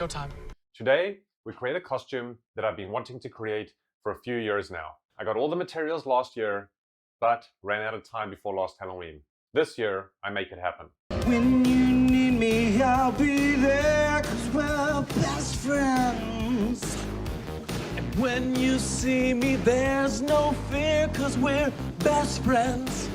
Showtime. Today, we create a costume that I've been wanting to create for a few years now. I got all the materials last year, but ran out of time before last Halloween. This year, I make it happen. When you need me, I'll be there, 'cause we're best friends. And when you see me, there's no fear, 'cause we're best friends.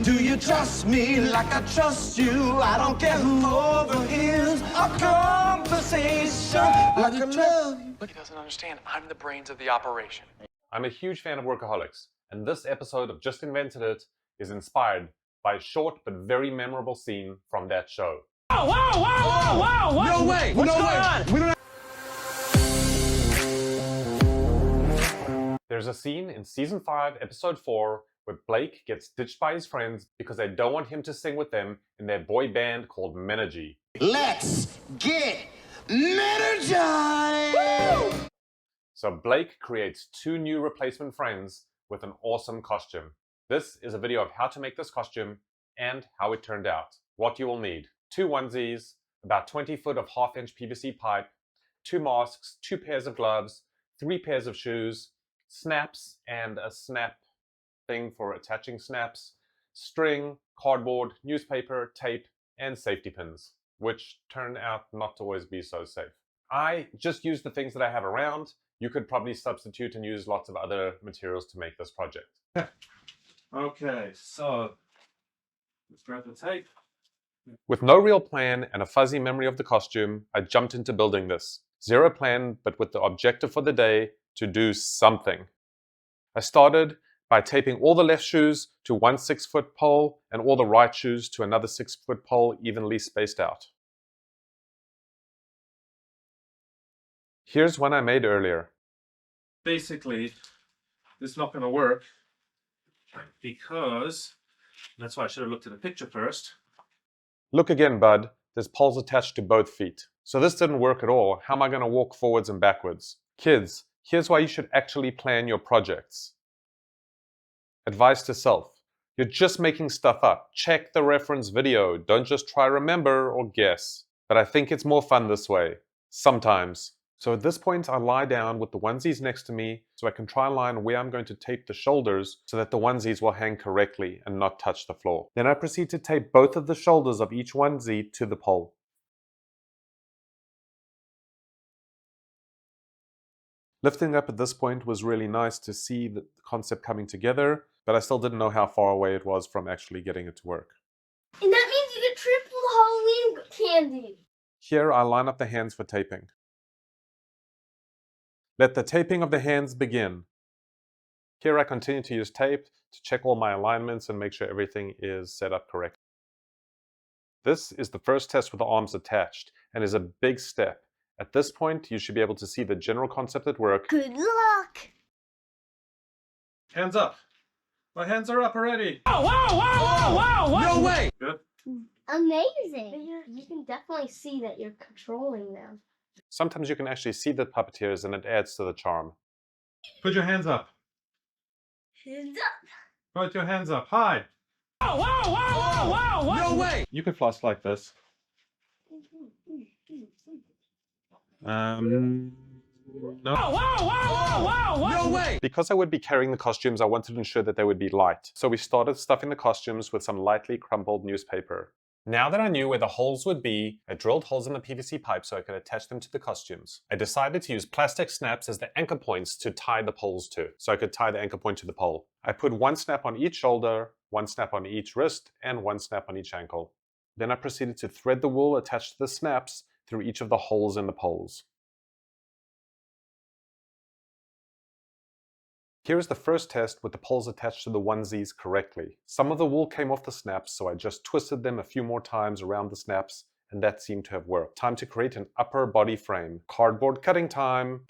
Do you trust me like I trust you? I don't care who overhears our conversation. Like I love you. Look, he doesn't understand. I'm the brains of the operation. I'm a huge fan of Workaholics, and this episode of Just Invented It is inspired by a short but very memorable scene from that show. Whoa! No way! What's no going way! on? We don't There's a scene in Season 5, Episode 4, where Blake gets ditched by his friends because they don't want him to sing with them in their boy band called Menergy. Let's get Menergy! So Blake creates 2 new replacement friends with an awesome costume. This is a video of how to make this costume and how it turned out. What you will need: 2 onesies, about 20 foot of 1/2-inch PVC pipe, 2 masks, 2 pairs of gloves, 3 pairs of shoes, snaps and a snap thing for attaching snaps, string, cardboard, newspaper, tape, and safety pins, which turned out not to always be so safe. I just used the things that I have around. You could probably substitute and use lots of other materials to make this project. Okay, so let's grab the tape. With no real plan and a fuzzy memory of the costume, I jumped into building this. Zero plan, but with the objective for the day to do something. I started by taping all the left shoes to one 6-foot pole and all the right shoes to another 6-foot pole evenly spaced out. Here's one I made earlier. Basically, this is not going to work because, that's why I should have looked at the picture first. Look again, bud. There's poles attached to both feet. So this didn't work at all. How am I going to walk forwards and backwards? Kids, here's why you should actually plan your projects. Advice to self. You're just making stuff up. Check the reference video. Don't just try remember or guess. But I think it's more fun this way. Sometimes. So at this point, I lie down with the onesies next to me so I can try and line where I'm going to tape the shoulders so that the onesies will hang correctly and not touch the floor. Then I proceed to tape both of the shoulders of each onesie to the pole. Lifting up at this point was really nice to see the concept coming together, but I still didn't know how far away it was from actually getting it to work. And that means you get triple Halloween candy. Here I line up the hands for taping. Let the taping of the hands begin. Here I continue to use tape to check all my alignments and make sure everything is set up correctly. This is the first test with the arms attached and is a big step. At this point, you should be able to see the general concept at work. Good luck. Hands up. My hands are up already. Whoa! No way! Good. Amazing. You can definitely see that you're controlling them. Sometimes you can actually see the puppeteers and it adds to the charm. Put your hands up. Hands up. Put your hands up. High. No way! You could floss like this. No. No way! Because I would be carrying the costumes, I wanted to ensure that they would be light. So we started stuffing the costumes with some lightly crumpled newspaper. Now that I knew where the holes would be, I drilled holes in the PVC pipe so I could attach them to the costumes. I decided to use plastic snaps as the anchor points to tie the poles to, so I could tie the anchor point to the pole. I put 1 snap on each shoulder, 1 snap on each wrist, and 1 snap on each ankle. Then I proceeded to thread the wool attached to the snaps through each of the holes in the poles. Here is the first test with the poles attached to the onesies correctly. Some of the wool came off the snaps, so I just twisted them a few more times around the snaps, and that seemed to have worked. Time to create an upper body frame. Cardboard cutting time!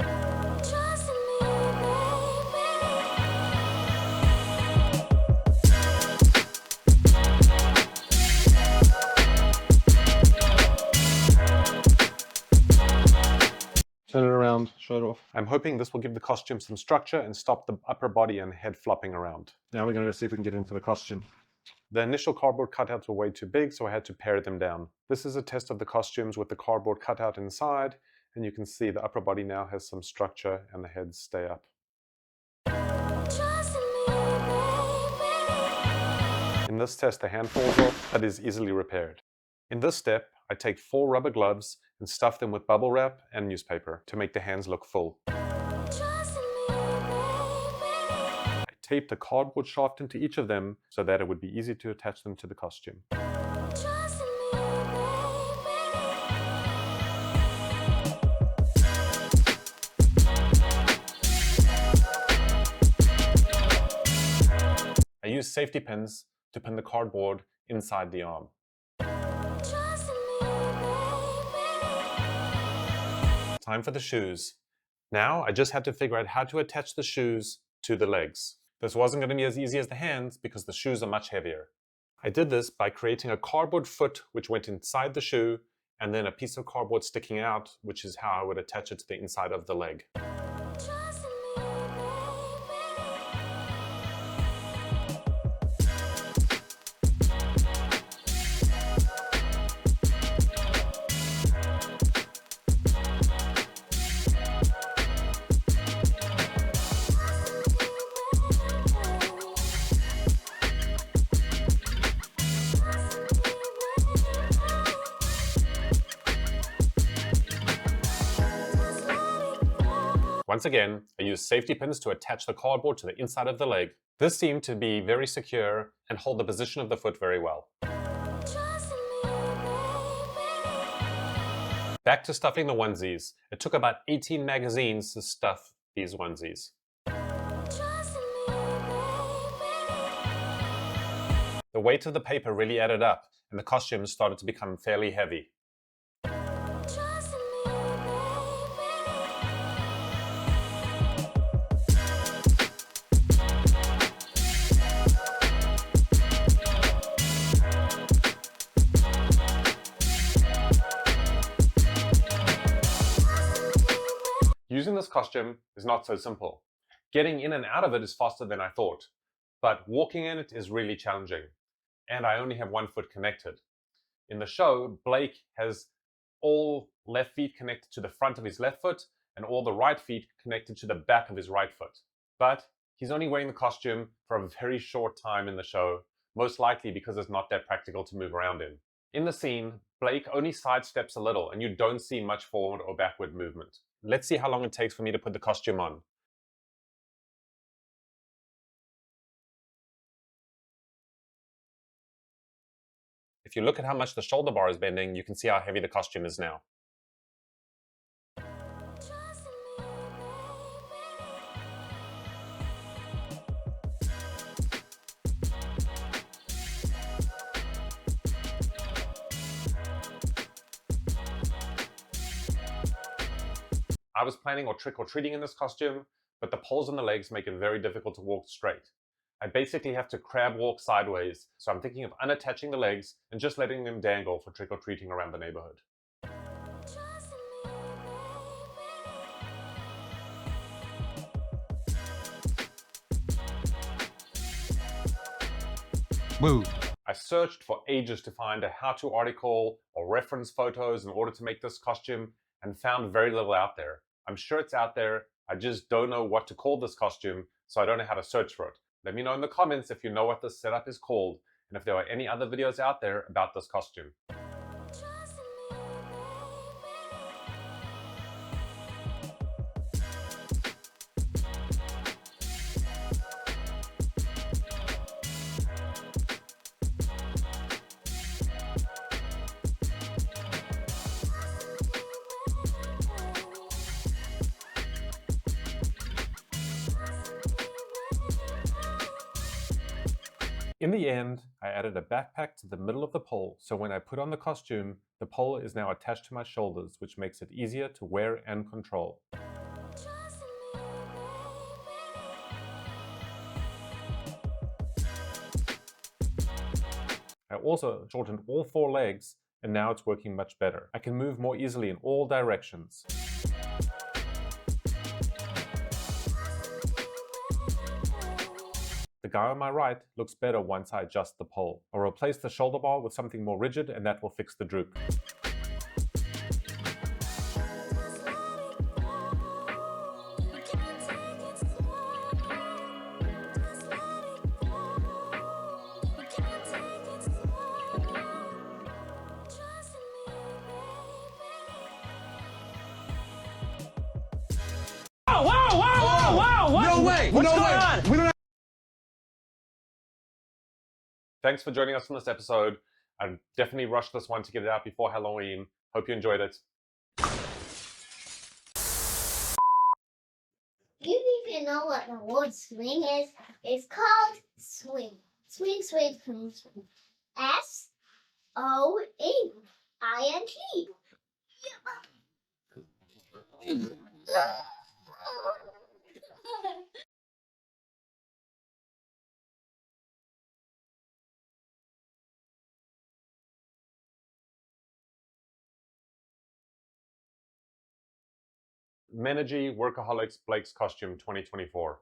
Turn it around, show it off. I'm hoping this will give the costume some structure and stop the upper body and head flopping around. Now we're going to see if we can get into the costume. The initial cardboard cutouts were way too big, so I had to pare them down. This is a test of the costumes with the cardboard cutout inside, and you can see the upper body now has some structure and the heads stay up. In this test, the hand falls off, but is easily repaired. In this step, I take 4 rubber gloves and stuff them with bubble wrap and newspaper to make the hands look full. I taped a cardboard shaft into each of them so that it would be easy to attach them to the costume. I use safety pins to pin the cardboard inside the arm. Time for the shoes. Now I just had to figure out how to attach the shoes to the legs. This wasn't going to be as easy as the hands because the shoes are much heavier. I did this by creating a cardboard foot which went inside the shoe and then a piece of cardboard sticking out, which is how I would attach it to the inside of the leg. Once again, I used safety pins to attach the cardboard to the inside of the leg. This seemed to be very secure and hold the position of the foot very well. Back to stuffing the onesies. It took about 18 magazines to stuff these onesies. The weight of the paper really added up, and the costumes started to become fairly heavy. Using this costume is not so simple. Getting in and out of it is faster than I thought, but walking in it is really challenging, and I only have one foot connected. In the show, Blake has all left feet connected to the front of his left foot and all the right feet connected to the back of his right foot. But he's only wearing the costume for a very short time in the show, most likely because it's not that practical to move around in. In the scene, Blake only sidesteps a little and you don't see much forward or backward movement. Let's see how long it takes for me to put the costume on. If you look at how much the shoulder bar is bending, you can see how heavy the costume is now. I was planning on trick-or-treating in this costume, but the poles on the legs make it very difficult to walk straight. I basically have to crab walk sideways, so I'm thinking of unattaching the legs and just letting them dangle for trick-or-treating around the neighborhood. Woo. I searched for ages to find a how-to article or reference photos in order to make this costume and found very little out there. I'm sure it's out there, I just don't know what to call this costume, so I don't know how to search for it. Let me know in the comments if you know what this setup is called and if there are any other videos out there about this costume. In the end, I added a backpack to the middle of the pole, so when I put on the costume, the pole is now attached to my shoulders, which makes it easier to wear and control. I also shortened all 4 legs, and now it's working much better. I can move more easily in all directions. The guy on my right looks better once I adjust the pole. I'll replace the shoulder bar with something more rigid and that will fix the droop. No way! What's going on? We don't Thanks for joining us on this episode. I definitely rushed this one to get it out before Halloween. Hope you enjoyed it. Do you even know what the word swing is? It's called swing. Swing, swing, swing, swing. SOEINT. Menergy Workaholics Blake's Costume 2024.